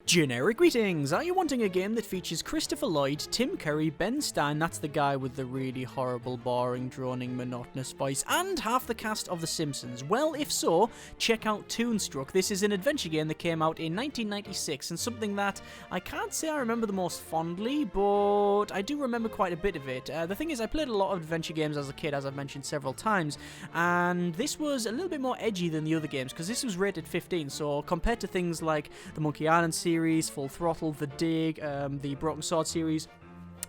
Generic greetings! Are you wanting a game that features Christopher Lloyd, Tim Curry, Ben Stein, that's the guy with the really horrible, boring, droning, monotonous voice, and half the cast of The Simpsons? Well, if so, check out Toonstruck. This is an adventure game that came out in 1996, and something that I can't say I remember the most fondly, but I do remember quite a bit of it. The thing is, I played a lot of adventure games as a kid, as I've mentioned several times, and this was a little bit more edgy than the other games, because this was rated 15, so compared to things like the Monkey Island series, Full Throttle, The Dig, the Broken Sword series,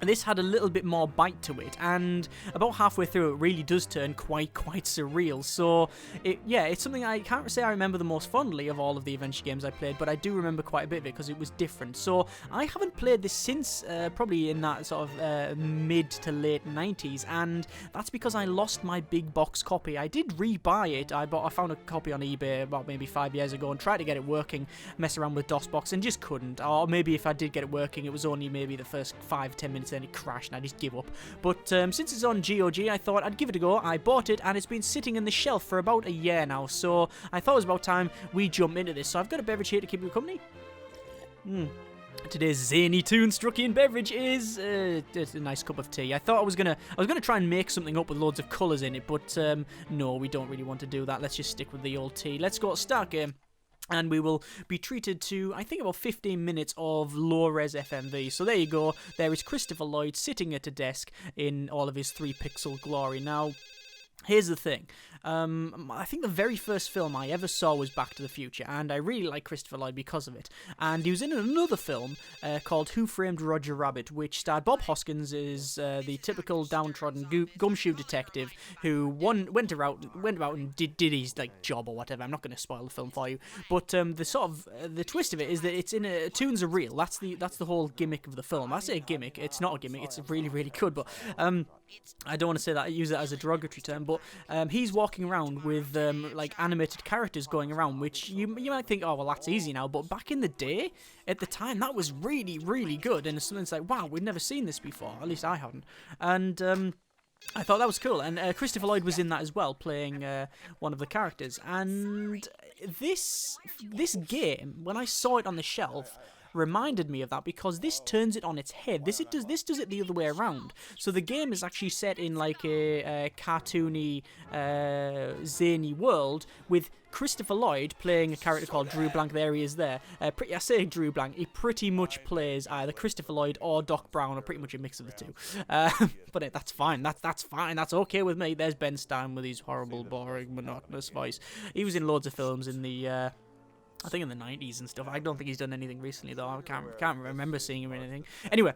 this had a little bit more bite to it, and about halfway through it really does turn quite surreal. So, it's something I can't say I remember the most fondly of all of the adventure games I played, but I do remember quite a bit of it because it was different. So, I haven't played this since probably in that sort of mid to late 90s, and that's because I lost my big box copy. I did rebuy it. I found a copy on eBay about maybe 5 years ago and tried to get it working, mess around with DOSBox, and just couldn't. Or maybe if I did get it working, it was only maybe the first 5-10 minutes, then it crashed and I just give up. But since it's on GOG, I thought I'd give it a go. I bought it and it's been sitting in the shelf for about a year now, so I thought it was about time we jump into this. So I've got a beverage here to keep you company. Today's zany Toonstruckian beverage is a nice cup of tea. I thought I was gonna try and make something up with loads of colours in it, but no, we don't really want to do that. Let's just stick with the old tea. Let's go start game. And we will be treated to, I think, about 15 minutes of low-res FMV. So there you go. There is Christopher Lloyd sitting at a desk in all of his 3-pixel glory. Now, here's the thing. I think the very first film I ever saw was Back to the Future, and I really like Christopher Lloyd because of it. And he was in another film called Who Framed Roger Rabbit, which starred Bob Hoskins as the typical downtrodden gumshoe detective who went about and did his job or whatever. I'm not going to spoil the film for you, but the twist of it is that it's in toons are real. That's the whole gimmick of the film. I say a gimmick. It's not a gimmick. It's really good, but I don't want to say that. I use it as a derogatory term, but he's walking around with animated characters going around, which you might think, oh well, that's easy now, but back in the day, at the time, that was really good, and it's something that's like, wow, we've never seen this before. At least I haven't, and I thought that was cool. And Christopher Lloyd was in that as well, playing one of the characters. And this game, when I saw it on the shelf, reminded me of that because this turns it on its head. This does it the other way around. So the game is actually set in like a cartoony, zany world with Christopher Lloyd playing a character called Drew Blanc. There he is there. I say Drew Blanc. He pretty much plays either Christopher Lloyd or Doc Brown, or pretty much a mix of the two. But that's fine. That's fine. That's okay with me. There's Ben Stein with his horrible, boring, monotonous voice. He was in loads of films in the I think in the 90s and stuff. I don't think he's done anything recently, though. I can't remember seeing him in anything. Anyway,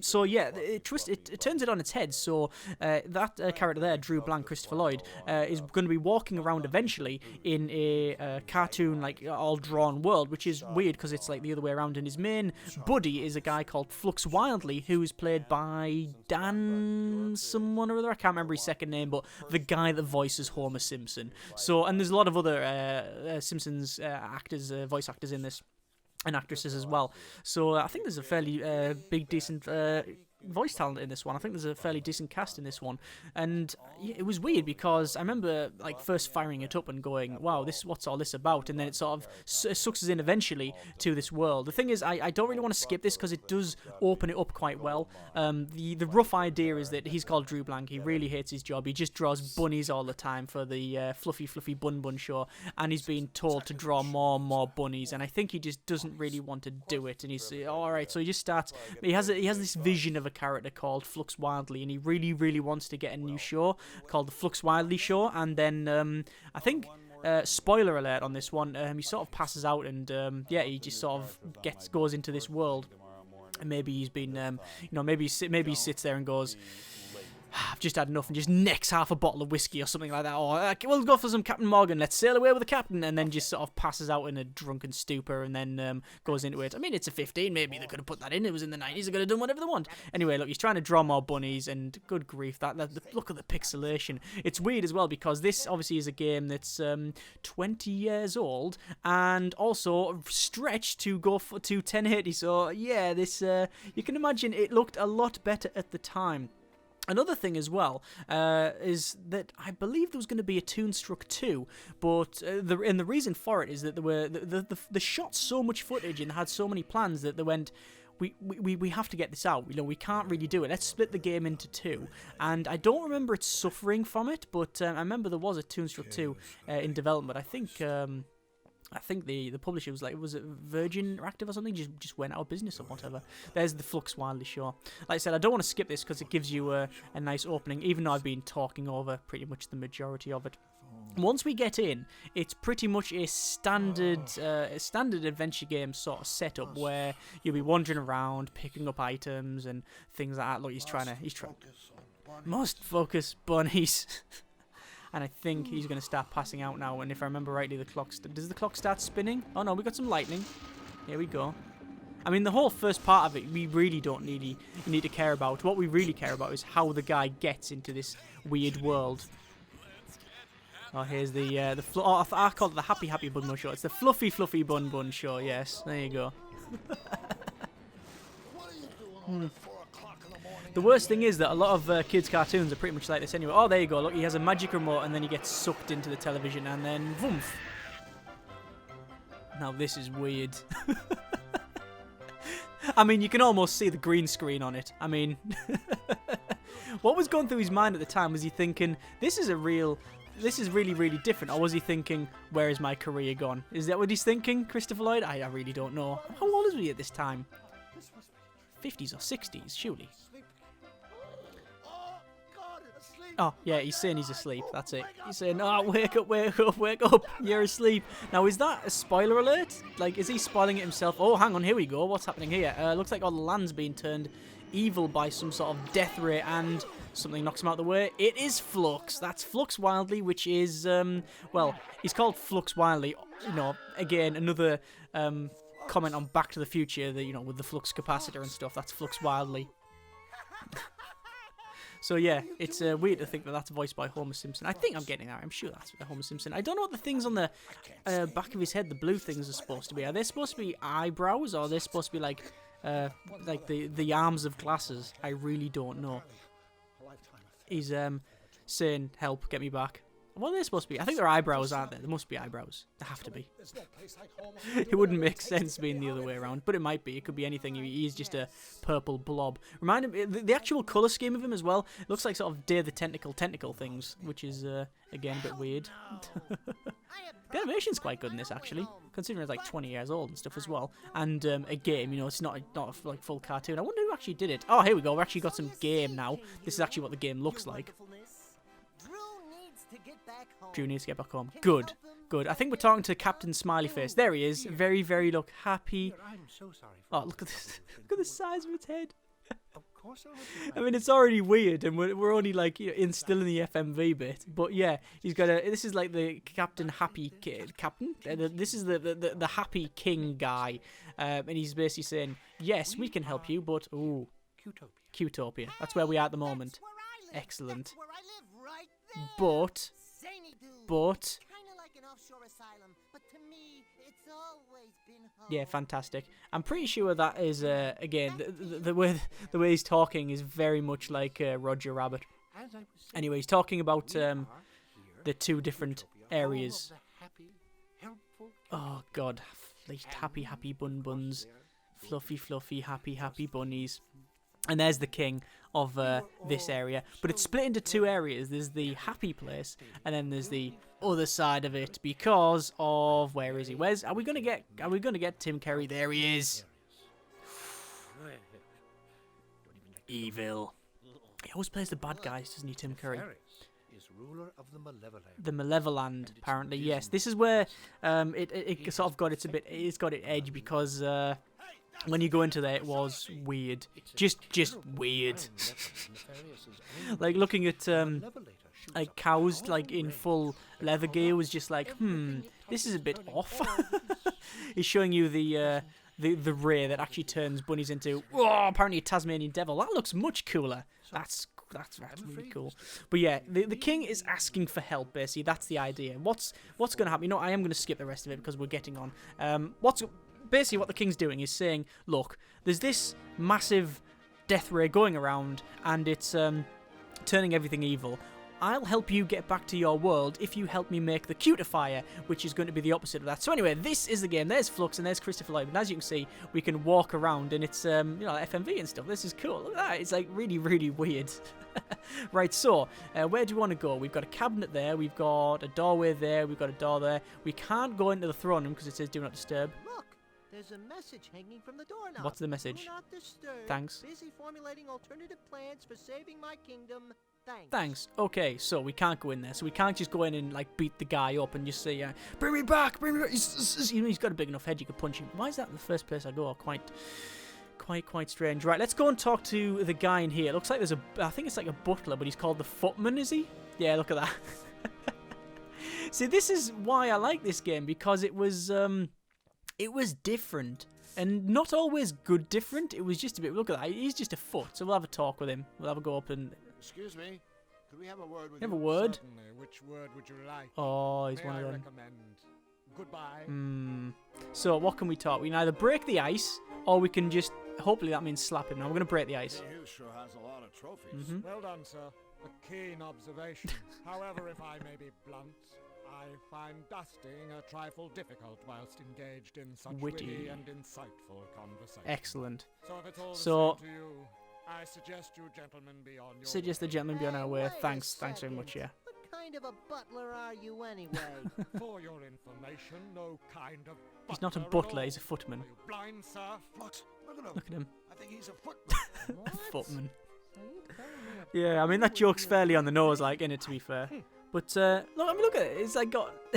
so yeah, it turns it on its head. So that character there, Drew Blanc, Christopher Lloyd, is going to be walking around eventually in a cartoon, like, all drawn world, which is weird because it's like the other way around. And his main buddy is a guy called Flux Wildly, who is played by Dan someone or other. I can't remember his second name, but the guy that voices Homer Simpson. So, and there's a lot of other Simpsons voice actors in this, and actresses as well. So I think there's a fairly big, decent voice talent in this one. I think there's a fairly decent cast in this one, and it was weird because I remember like first firing it up and going, wow, what's all this about? And then it sort of sucks us in eventually to this world. The thing is, I don't really want to skip this because it does open it up quite well. The rough idea is that he's called Drew Blanc. He really hates his job. He just draws bunnies all the time for the fluffy bun show, and he's being told to draw more and more bunnies, and I think he just doesn't really want to do it. And he's all right, so he just starts. He has this vision of a character called Flux Wildly, and he really wants to get a new show called the Flux Wildly Show. And then I think spoiler alert on this one, he sort of passes out, and he just sort of goes into this world, and maybe he's been maybe he sits there and goes, I've just had enough, and just necks half a bottle of whiskey or something like that, or we'll go for some Captain Morgan, let's sail away with the captain, and then just sort of passes out in a drunken stupor, and then goes into it. I mean, it's a 15, maybe they could have put that in, it was in the 90s, they could have done whatever they want. Anyway, look, he's trying to draw more bunnies, and good grief, look at the pixelation. It's weird as well, because this obviously is a game that's 20 years old, and also stretched to go to 1080, so yeah, this, you can imagine it looked a lot better at the time. Another thing as well is that I believe there was going to be a Toonstruck 2, but the reason for it is that there were the shot so much footage and had so many plans that they went, we have to get this out. You know, we can't really do it. Let's split the game into two. And I don't remember it suffering from it, but I remember there was a Toonstruck 2 in development. I think the publisher was like, was it Virgin Interactive or something? Just went out of business or whatever. There's the Flux Wildly show. Like I said, I don't want to skip this because it gives you a nice opening, even though I've been talking over pretty much the majority of it. Once we get in, it's pretty much a standard adventure game sort of setup where you'll be wandering around, picking up items and things like that. Look, he's trying. Must focus bunnies. And I think he's going to start passing out now. And if I remember rightly, does the clock start spinning? Oh no, we got some lightning. Here we go. I mean, the whole first part of it, we really don't need to care about. What we really care about is how the guy gets into this weird world. Oh, here's I call it the Happy Bun Bun show. It's the Fluffy Bun Bun show. Yes, there you go. The worst thing is that a lot of kids' cartoons are pretty much like this anyway. Oh, there you go. Look, he has a magic remote and then he gets sucked into the television and then voomf. Now this is weird. I mean, you can almost see the green screen on it. I mean, what was going through his mind at the time? Was he thinking, this is really, really different? Or was he thinking, where is my career gone? Is that what he's thinking, Christopher Lloyd? I really don't know. How old is he at this time? 50s or 60s, surely. Oh, yeah, he's saying he's asleep. That's it. He's saying, oh, wake up. You're asleep. Now, is that a spoiler alert? Like, is he spoiling it himself? Oh, hang on. Here we go. What's happening here? Looks like all the land's being turned evil by some sort of death ray and something knocks him out of the way. It is Flux. That's Flux Wildly, which is, well, he's called Flux Wildly. You know, again, another comment on Back to the Future, you know, with the flux capacitor and stuff. That's Flux Wildly. So yeah, it's weird to think that that's voiced by Homer Simpson. I think I'm getting that. I'm sure that's Homer Simpson. I don't know what the things on the back of his head, the blue things, are supposed to be. Are they supposed to be eyebrows, or are they supposed to be like the arms of glasses? I really don't know. He's saying, "Help, get me back." What are they supposed to be? I think they're eyebrows, aren't they? There must be eyebrows. They have to be. It wouldn't make sense being the other way around, but it might be. It could be anything. He's just a purple blob. Remind him, the actual colour scheme of him as well, it looks like sort of Day the Tentacle things, which is, again, a bit weird. The animation's quite good in this, actually, considering it's like 20 years old and stuff as well. And a game, you know, it's not a like full cartoon. I wonder who actually did it. Oh, here we go. We've actually got some game now. This is actually what the game looks like. Drew needs to get back home. Good. I think we're talking to Captain Smiley Face. There he is. Very, very, look, happy. Oh, look at this. Look at the size of its head. I mean, it's already weird, and we're only, like, you know, still in the FMV bit. But, yeah, he's got a... This is, like, the Captain Happy... Captain? This is the Happy King guy. And he's basically saying, yes, we can help you, but... Ooh. Cutopia. That's where we are at the moment. Excellent. But yeah, fantastic. I'm pretty sure that is again the way he's talking is very much like Roger Rabbit. Anyway, he's talking about the two different areas. Oh God, happy bun buns, fluffy happy bunnies. And there's the king of this area, but it's split into two areas. There's the happy place, and then there's the other side of it because of where is he? Are we gonna get Tim Curry? There he is. Evil. He always plays the bad guys, doesn't he, Tim Curry? The Malevoland, apparently. Yes, this is where it sort of got its edge because. When you go into there, it was weird. Just weird. Like, looking at, like, cows, like, in full leather gear was just like, this is a bit off. He's showing you the ray that actually turns bunnies into, apparently a Tasmanian devil. That looks much cooler. That's really cool. But yeah, the king is asking for help, basically. That's the idea. What's going to happen? You know, I am going to skip the rest of it because we're getting on. Basically, what the king's doing is saying, look, there's this massive death ray going around, and it's turning everything evil. I'll help you get back to your world if you help me make the cutifier, which is going to be the opposite of that. So anyway, this is the game. There's Flux and there's Christopher Lloyd. And as you can see, we can walk around and it's, you know, FMV and stuff. This is cool. Look at that. It's like really, really weird. Right, so where do we want to go? We've got a cabinet there. We've got a doorway there. We've got a door there. We can't go into the throne room because it says do not disturb. Look, there's a message hanging from the doorknob. What's the message? Do not disturb. Thanks. Busy formulating alternative plans for saving my kingdom. Thanks. Thanks. Okay, so we can't go in there. So we can't just go in and like beat the guy up and just say, bring me back, bring me back. You know, he's got a big enough head you could punch him. Why is that the first place I go? Quite strange. Right, let's go and talk to the guy in here. It looks like there's I think it's like a butler, but he's called the footman, is he? Yeah, look at that. See, this is why I like this game, because it was different. And not always good different. It was just a bit, look at that. He's just a foot, so we'll have a talk with him. We'll have a go up and... Excuse me, could we have a word with you? Have a word? Certainly. Which word would you like? Oh, he's May one of I them. recommend goodbye? So, what can we talk? We can either break the ice, or we can just... Hopefully that means slap him. Now, we're going to break the ice. Hugh sure has a lot of trophies. Well done, sir. A keen observation. However, if I may be blunt, I find dusting a trifle difficult whilst engaged in such witty and insightful conversation. Excellent. So if it's all the So- same to you, I suggest you gentlemen be on your Suggest the way. gentleman be on our way. Wait a Thanks very second. much, yeah. What kind of a butler are you anyway? For your information, no kind of He's not a at butler, all. he's a footman. Are you blind, sir? Flux, look at him. Look at him. I think he's a footman. What? Footman. Are you telling me a Yeah, I mean, that butler joke's would be a fairly on the nose, footman? like, in it, to be fair. But, look, I mean, look at it. It's like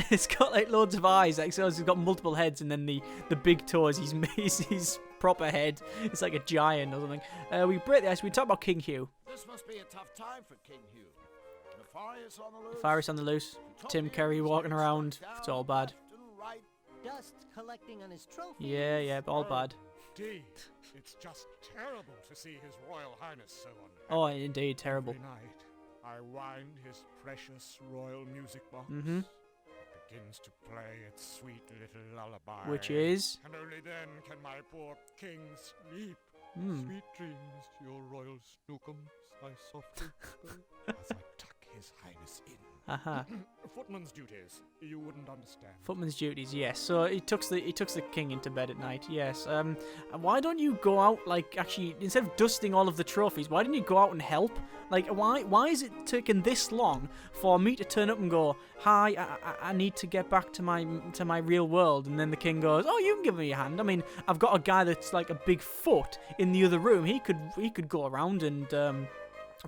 it's got like loads of eyes. Like, so it's got multiple heads, and then the big toe is his proper head. It's like a giant or something. We break the ice. We talk about King Hugh. This must be a tough time for King Hugh. Nefarious on the loose. Nefarious on the loose. Tim Cutopia Curry is walking getting around. struck It's down all bad. left and right. Dust collecting on his trophy. Yeah, all bad. Indeed. It's just terrible to see His Royal Highness so unhappy. Oh, indeed, terrible. Every night, I wind his precious royal music box. Mhm. It begins to play its sweet little lullaby. Which is... And only then can my poor king sleep. Hmm. Sweet dreams to your royal snookums, I softly whisper, as I tuck his highness in. Aha. Footman's duties, you wouldn't understand. Footman's duties, yes. So he tucks the king into bed at night, yes. Why don't you go out, like, actually, instead of dusting all of the trophies, why didn't you go out and help? Like, why is it taking this long for me to turn up and go, hi, I need to get back to my real world, and then the king goes, oh, you can give me a hand. I mean, I've got a guy that's like a big foot in the other room. He could go around and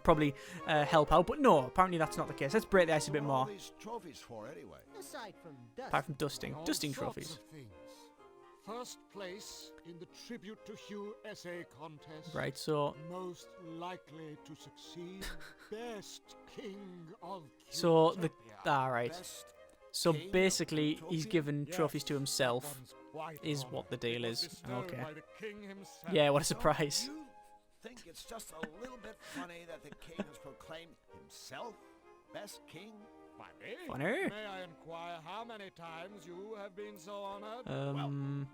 probably help out, but no, apparently that's not the case. Let's break the ice a bit What are all more. these trophies for anyway? Aside from dust. Apart from dusting. All Dusting sorts trophies. of things. First place in the Tribute to Hugh essay contest. Right, so... Most likely to succeed. Best king of So, the... Cutopia. Alright. Best So king of basically, he's Cutopia? given Yes, trophies to himself. one's quite is honored. what the deal It was is. bestowed Okay. by the king himself. Yeah, what a So surprise. You think it's just a little bit funny that the king has proclaimed himself best king? By me? Funny. May I inquire how many times you have been so honored? None.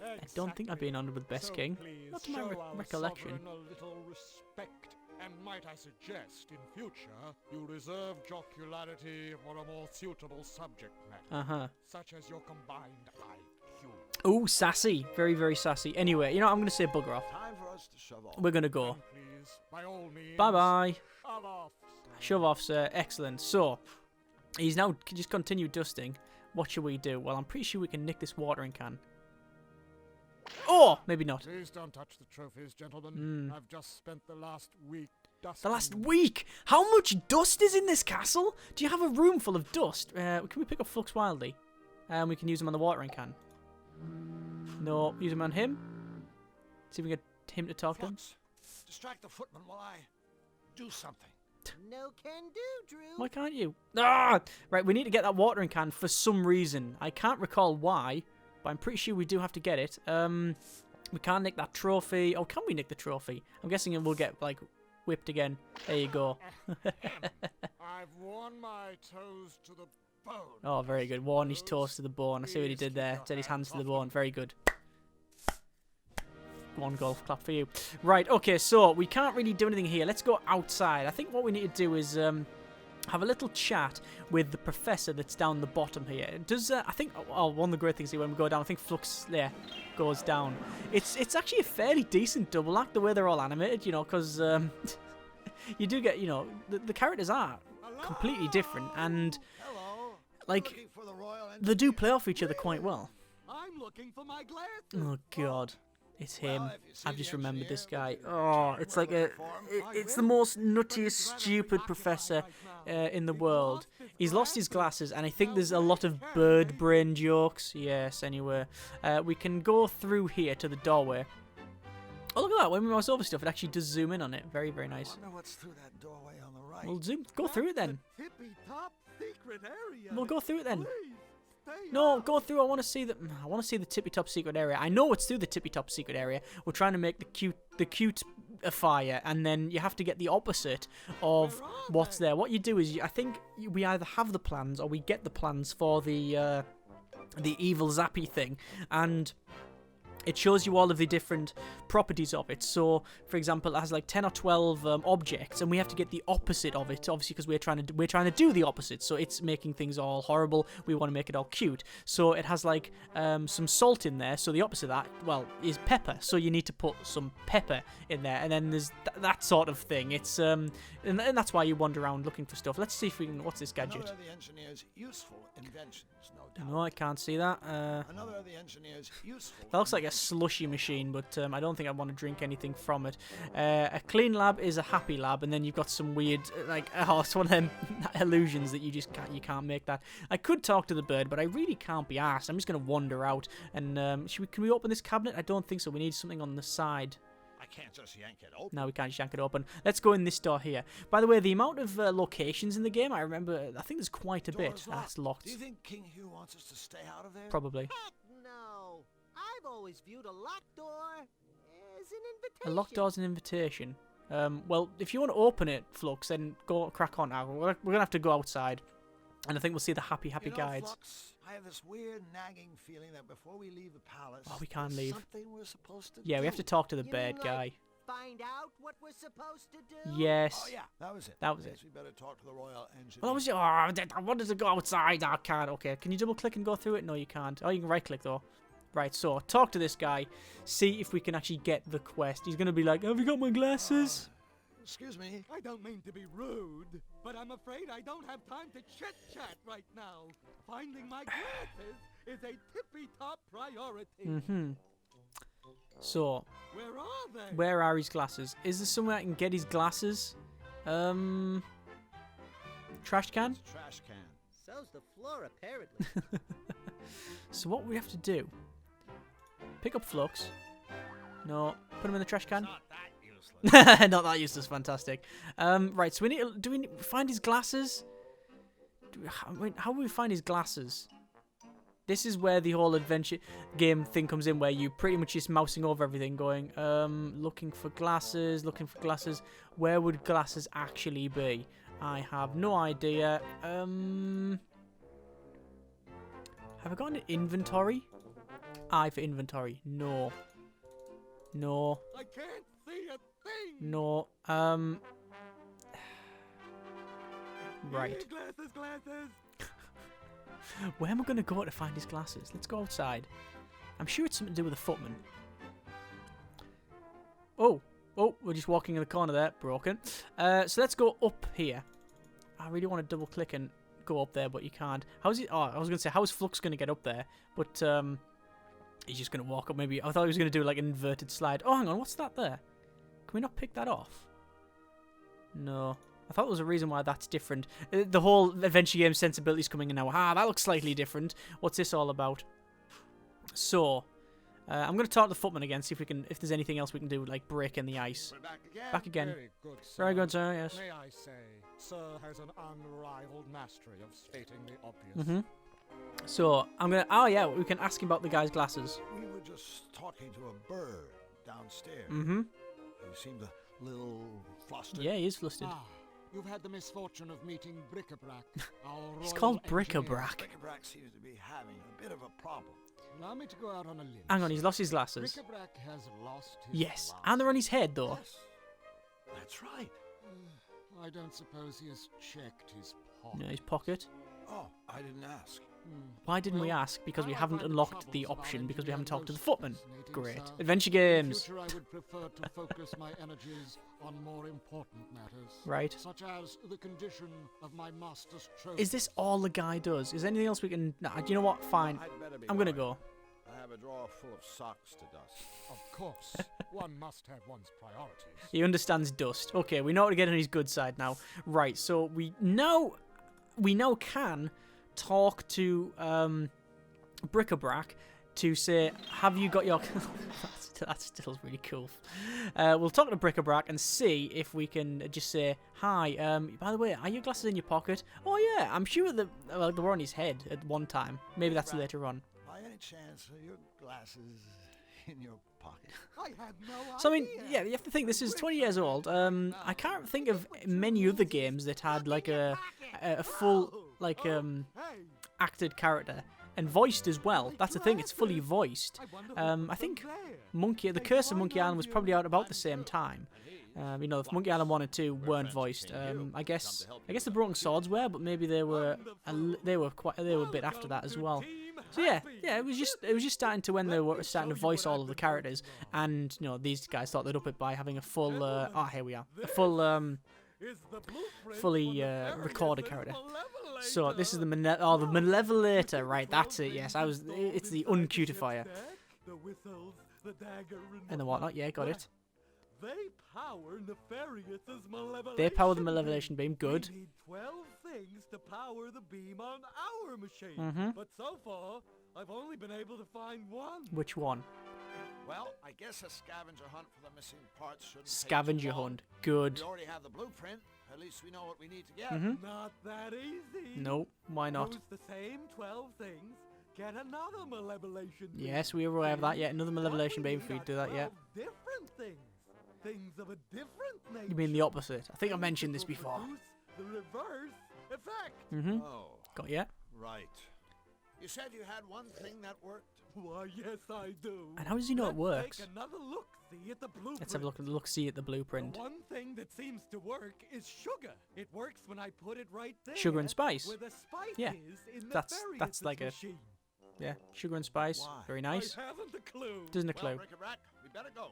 I don't think I've been honoured with Best So King. please Not to my show our recollection. sovereign a little respect. And might I suggest, in future, you reserve jocularity for a more suitable subject matter, Uh-huh. such as your combined IQ. Oh, sassy. Very, very sassy. Anyway, you know, I'm going to say bugger off. Time for us to shove off. We're going to go. And please, by all means, Bye-bye. shove off. Shove off, sir. Excellent. So, he's now just continued dusting. What should we do? Well, I'm pretty sure we can nick this watering can. Oh, maybe not. Please don't touch the trophies, gentlemen. I've just spent the last week dusting. The last week? How much dust is in this castle? Do you have a room full of dust? Can we pick up Flux Wildly? We can use him on the watering can. No, use him on him. See if we can get him to talk to him. Flux, distract the footman while I do something. No can do, Drew. Why can't you? Ah! Right, we need to get that watering can for some reason. I can't recall why, but I'm pretty sure we do have to get it. We can't nick that trophy. Oh, can we nick the trophy? I'm guessing it will get, like, whipped again. There you go. I've worn my toes to the bone. Oh, very good. Worn his toes to the bone. I see what he did there. Set his hands to the bone. Very good. One golf clap for you. Right, okay, so we can't really do anything here. Let's go outside. I think what we need to do is have a little chat with the professor that's down the bottom here. Does I think one of the great things here when we go down, I think Flux there goes down. It's actually a fairly decent double act the way they're all animated, you know, because you do get, you know, the characters are completely different and like they do play off each other quite well. I'm looking for my glasses. Oh god. It's him. I've just remembered this guy. Oh, it's like it's the most nuttiest, stupid professor in the world. He's lost his glasses, and I think there's a lot of bird brain jokes. Yes, anyway. We can go through here to the doorway. Oh, look at that. When we mouse over stuff, it actually does zoom in on it. Very, very nice. I wonder what's through that doorway on the right. We'll go through it then. Tippy-top secret area. We'll go through it then. Please, stay No, on. go through. I want to see the tippy top secret area. I know it's through the tippy top secret area. We're trying to make the cutifier, and then you have to get the opposite of what's there. What you do is, I think we either have the plans or we get the plans for the evil zappy thing, and it shows you all of the different properties of it. So, for example, it has like 10 or 12 objects, and we have to get the opposite of it, obviously, because we're trying to do the opposite. So it's making things all horrible. We want to make it all cute. So it has like some salt in there. So the opposite of that, well, is pepper. So you need to put some pepper in there, and then there's that sort of thing. It's and that's why you wander around looking for stuff. Let's see if we can. What's this gadget? Another of the engineer's useful inventions, no doubt. No, I can't see that. Another of the engineer's useful. That looks like a slushy machine, but I don't think I want to drink anything from it. A clean lab is a happy lab, and then you've got some weird, like, oh, it's one of them illusions that you can't make that. I could talk to the bird, but I really can't be asked. I'm just going to wander out, and can we open this cabinet? I don't think so. We need something on the side. I can't just yank it open. No, we can't just yank it open. Let's go in this door here. By the way, the amount of locations in the game, I think there's quite a bit. That's locked. Do you think King Hugh wants us to stay out of there? Probably. Heck no. I've always viewed a locked door as an A invitation. locked door's an invitation. Well, if you want to open it, Flux, then go crack on now. We're going to have to go outside. And I think we'll see the happy You know, guides. Flux, I have this weird nagging feeling that before we leave the palace, Oh, we can't there's leave. something we're supposed to Yeah, we have to talk to the You bird mean, guy. like, find out what we're supposed to do? Yes. Oh yeah, that was it. That was Guess it. we better talk to the royal engineer. Well, that was I wanted to go outside. I can't. Okay, can you double click and go through it? No, you can't. Oh, you can right click though. Right, so talk to this guy. See if we can actually get the quest. He's going to be like, have you got my glasses? Excuse me. I don't mean to be rude, but I'm afraid I don't have time to chit-chat right now. Finding my glasses is a tippy-top priority. Mm-hmm. So, Where are they? where are his glasses? Is there somewhere I can get his glasses? Trash can? It's a trash can. So's the floor, apparently. So what we have to do? Pick up Flux. No. Put him in the trash can. Not that useless. Not that useless. Fantastic. Right. So we need. Do we need, find his glasses? How do we find his glasses? This is where the whole adventure game thing comes in, where you pretty much just mousing over everything, going, looking for glasses, looking for glasses. Where would glasses actually be? I have no idea. Have I got an inventory? I for inventory. No. No. I can't see a thing. No. Right. Glasses. Where am I going to go to find his glasses? Let's go outside. I'm sure it's something to do with the footman. Oh, we're just walking in the corner there. Broken. So let's go up here. I really want to double click and go up there, but you can't. How's he? Oh, I was going to say, how is Flux going to get up there? But he's just going to walk up maybe. I thought he was going to do like an inverted slide. Oh, hang on. What's that there? Can we not pick that off? No. I thought there was a reason why that's different. The whole adventure game sensibility is coming in now. Ah, that looks slightly different. What's this all about? So, I'm going to talk to the footman again, see if there's anything else we can do, like break in the ice. We're back again. Back again. Very good, sir. Very good, sir, yes. May I say, sir has an unrivaled mastery of stating the obvious. Mm-hmm. So, I'm going to... Oh, yeah, we can ask him about the guy's glasses. We were just talking to a bird downstairs. Mm-hmm. He seemed a little flustered. Yeah, he is flustered. Ah, you've had the misfortune of meeting Bric-a-Brac. He's called Bric-a-Brac. Bric-a-brac seems to be having a bit of a problem. Allow me to go out on a limb. Hang on, he's lost his glasses. Bric-a-brac has lost his Yes, glasses. and they're on his head though. Yes, that's right. I don't suppose he has checked his pocket. No, his pocket. Oh, I didn't ask. Why didn't we Well, ask? Because we now I haven't find the unlocked the troubles of option our because we haven't talked to the engineering footman. most Great. fascinating, sir. Adventure In the games. future, I would prefer to focus my energies on more important matters. Right. Such as the condition of my master's trophy. Is this all the guy does? Is there anything else we can... Nah, do you know what? Fine. I'd better be I'm going to going. go. I have a drawer full of socks to dust. Of course, one must have one's priorities. He understands dust. Okay, we know how to get on his good side now. Right, so we now can talk to Bric-a-brac to say, have you got your... That's still really cool. We'll talk to Bric-a-brac and see if we can just say, hi, by the way, are your glasses in your pocket? Oh yeah, I'm sure they were on his head at one time. Maybe that's later on. By any chance, are your glasses in your pocket? I had no idea. So I mean, yeah, you have to think this is 20 years old. I can't think of many other games that had like a full like acted character and voiced as well. That's the thing; it's fully voiced. I think The Curse of Monkey Island was probably out about the same time. You know, if Monkey Island 1 and 2 weren't voiced, I guess the Broken Swords were, but maybe they were a bit after that as well. So yeah, it was just starting to when they were starting to voice all of the characters, and you know these guys thought they'd up it by having a full here we are, a full fully recorded character. So this is the Malevolator, right? That's it. Yes, it's the uncutifier and the whatnot. Yeah, got it. They power Nefarious's malevolation. They power the malevolation beam. Good. We need 12 things to power the beam on our machine. But so far, I've only been able to find one. Which one? Well, I guess a scavenger hunt for the missing parts shouldn't Scavenger take too long. hunt. Good. We already have the blueprint. At least we know what we need to get. Not that easy. No, why not? Use the same 12 things. Get another malevolation beam. Yes, we were aware of that. Yeah, another malevolation beam if we do that. Yeah. 12 different things. Things of a different nature. You mean the opposite? I think I mentioned this before. Produce the reverse effect. Oh, Got ya. right. You said you had one thing that worked? Why, yes, I do. And how does he know it works? Take another look, see at the blueprint. Let's have a look. See at the blueprint. The one thing that seems to work is sugar. It works when I put it right there. Sugar and spice. Where the spice Yeah, is in that's Nefarious's like a- machine. Yeah, sugar and spice. Why? Very nice. I haven't a clue. Doesn't a Well, clue. Bric-a-brac, we better go.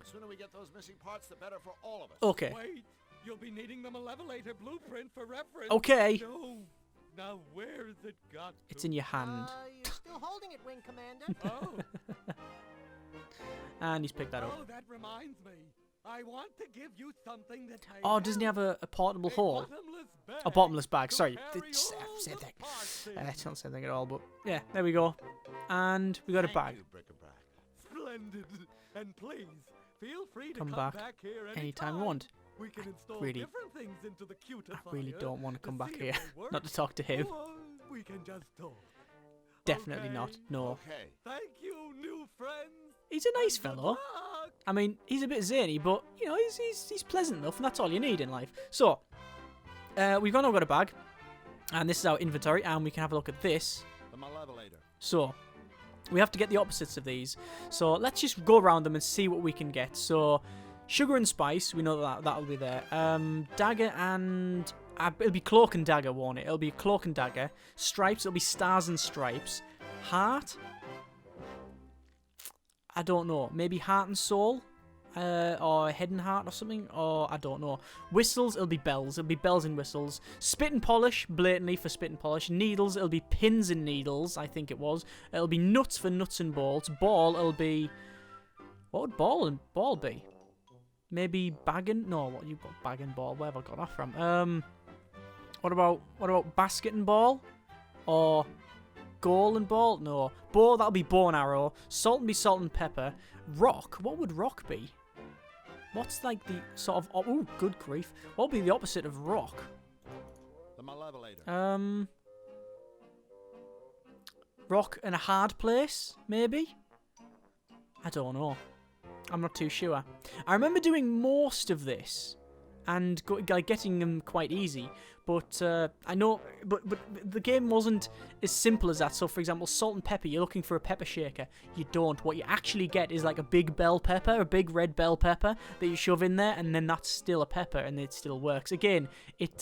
The sooner we get those missing parts, the better for all of us. Okay. Wait, you'll be needing the Malevolator blueprint for reference. Okay. No. Now where's it got to? It's in your hand. You're still holding it, Wing Commander. Oh. And he's picked that up. Oh, that reminds me. I want to give you something that may Oh, doesn't he have help. a portable hole? Bottomless bag A bottomless bag. to Sorry. carry It's all same the thing. parts in. It's not the same thing at all, but yeah, there we go. And we got a Thank bag. you, Bric-a-brac. Splendid. And please, feel free to Come come back back here anytime you want. We can install really- different things into the cutifier. I really don't want to come back see here. if they work, Not to talk to him. or we can just talk. Definitely Okay. not. No. Okay. Thank you, new friends. He's a nice and good fellow. luck. I mean, he's a bit zany, but you know, he's pleasant enough, and that's all you need in life. So, we've now got a bag, and this is our inventory, and we can have a look at this. The Malevolator. So, we have to get the opposites of these. So let's just go around them and see what we can get. So, sugar and spice, we know that'll be there. Dagger and it'll be cloak and dagger, won't it? It'll be cloak and dagger. Stripes, it'll be stars and stripes. Heart. I don't know. Maybe heart and soul, or head and heart or something, or I don't know. Whistles, it'll be bells. It'll be bells and whistles. Spit and polish, blatantly for spit and polish. Needles, it'll be pins and needles. I think it was. It'll be nuts for nuts and balls. Ball, it'll be. What would ball and ball be? Maybe bag and no. What you got? Bag and ball. Where have I got that from? What about basket and ball, or goal and ball? No. Bow, that'll be bow and arrow. Salt and be salt and pepper. Rock, what would rock be? What's like the sort of... Oh, good grief. What would be the opposite of rock? The Malevolator. Rock in a hard place, maybe? I don't know. I'm not too sure. I remember doing most of this and like getting them quite easy. But I know, but the game wasn't as simple as that. So, for example, salt and pepper, you're looking for a pepper shaker. You don't. What you actually get is like a big bell pepper, a big red bell pepper that you shove in there, and then that's still a pepper, and it still works. Again, it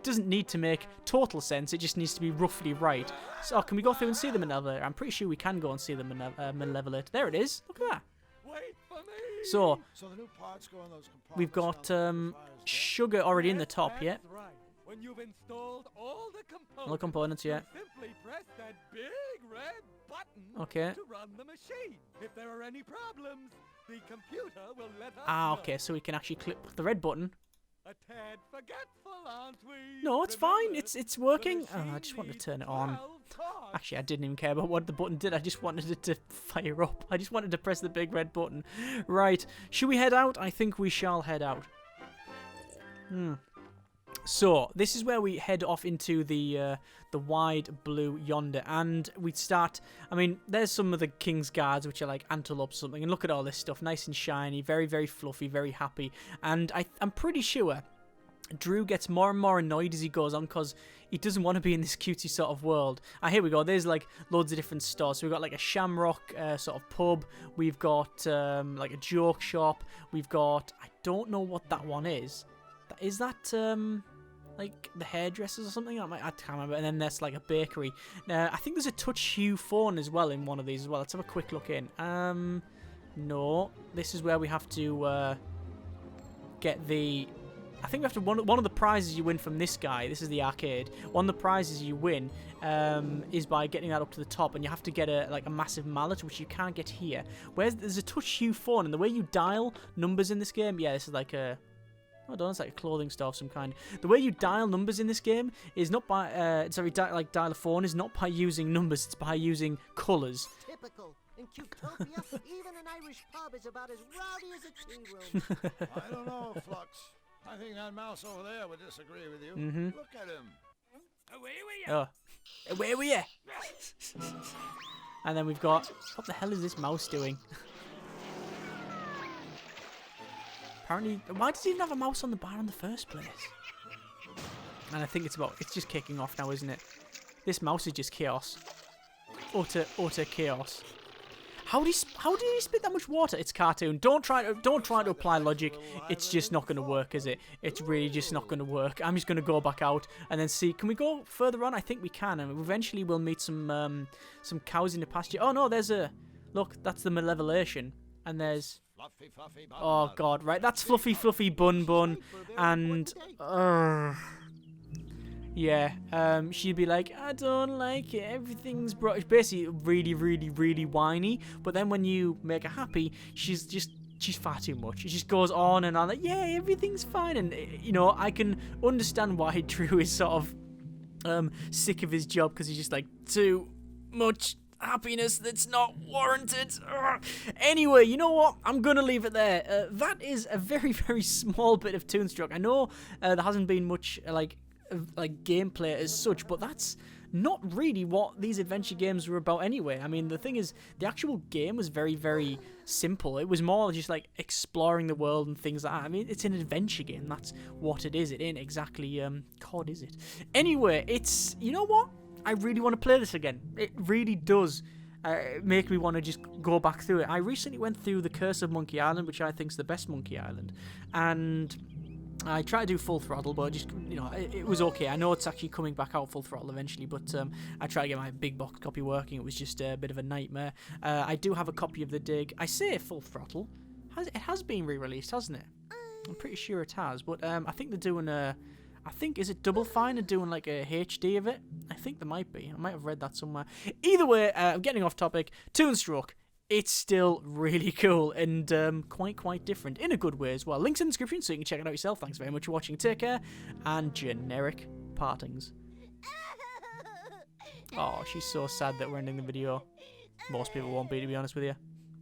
doesn't need to make total sense. It just needs to be roughly right. So, can we go through and see them Malevolate? I'm pretty sure we can go and see them Malevolate. There it is. Look at that. Wait for me. So, So the new parts go in those compartments. we've got down the sugar already in the top, yeah. That's right. When you've installed all the components, All the components, yeah. you simply press that big red button Okay. to run the machine. If there are any problems, the computer will let us Ah, know. okay, so we can actually click the red button. A tad forgetful, aren't we? No, it's fine. Remember, It's the working. Oh, I machine just wanted to needs turn it on. 12 parts. Actually, I didn't even care about what the button did. I just wanted it to fire up. I just wanted to press the big red button. Right. Should we head out? I think we shall head out. So, this is where we head off into the wide blue yonder, and we start. I mean, there's some of the King's Guards, which are like antelopes or something, and look at all this stuff, nice and shiny, very, very fluffy, very happy. And I'm pretty sure Drew gets more and more annoyed as he goes on, because he doesn't want to be in this cutesy sort of world. Here we go. There's like loads of different stores. So we've got like a Shamrock sort of pub. We've got like a joke shop. We've got, I don't know what that one is. Is that like the hairdressers or something? I can't remember. And then there's like a bakery. I think there's a Touch Hugh phone as well in one of these as well. Let's have a quick look in. No, this is where we have to get the. I think we have to one of the prizes you win from this guy. This is the arcade. One of the prizes you win is by getting that up to the top, and you have to get a massive mallet, which you can't get here. Whereas there's a Touch Hugh phone, and the way you dial numbers in this game, yeah, this is like a. I don't know, it's like a clothing store of some kind. The way you dial numbers in this game is not by, dial a phone is not by using numbers, it's by using colours. Typical. In Cutopia, even an Irish pub is about as rowdy as a tea room. I don't know, Flux. I think that mouse over there would disagree with you. Mm-hmm. Look at him. Where were you? And then we've got, what the hell is this mouse doing? Apparently, why does he even have a mouse on the bar in the first place? And I think it's just kicking off now, isn't it? This mouse is just chaos. Utter chaos. How did he spit that much water? It's cartoon. Don't try to apply logic. It's just not going to work, is it? It's really just not going to work. I'm just going to go back out and then see. Can we go further on? I think we can. And eventually we'll meet some cows in the pasture. Oh no, there's a look. That's the Malevolation, and there's. Fluffy bun. Oh god, right, that's Fluffy Bun, and yeah, she'd be like, I don't like it, everything's basically really whiny. But then when you make her happy, she's far too much. She just goes on and on like, yeah, everything's fine. And you know, I can understand why Drew is sort of sick of his job, because he's just like, too much happiness that's not warranted. Ugh. Anyway, you know what? I'm gonna leave it there. That is a very, very small bit of Toonstruck. I know there hasn't been much like gameplay as such, but that's not really what these adventure games were about anyway. I mean, the thing is, the actual game was very, very simple. It was more just like exploring the world and things like that. I mean, it's an adventure game. That's what it is. It ain't exactly COD, is it? Anyway, it's, you know what? I really want to play this again. It really does make me want to just go back through it. I recently went through The Curse of Monkey Island, which I think is the best Monkey Island, and I tried to do full throttle, but just, you know, it was okay. I know it's actually coming back out full throttle eventually, but I tried to get my big box copy working. It was just a bit of a nightmare. I do have a copy of the dig. I say full throttle. It has been re-released, hasn't it? I'm pretty sure it has, but I think they're doing a... I think, is it Double Fine and doing like a HD of it? I think there might be. I might have read that somewhere. Either way, I'm getting off topic. Toonstruck, it's still really cool and quite different in a good way as well. Links in the description so you can check it out yourself. Thanks very much for watching. Take care, and generic partings. Oh, she's so sad that we're ending the video. Most people won't be, to be honest with you.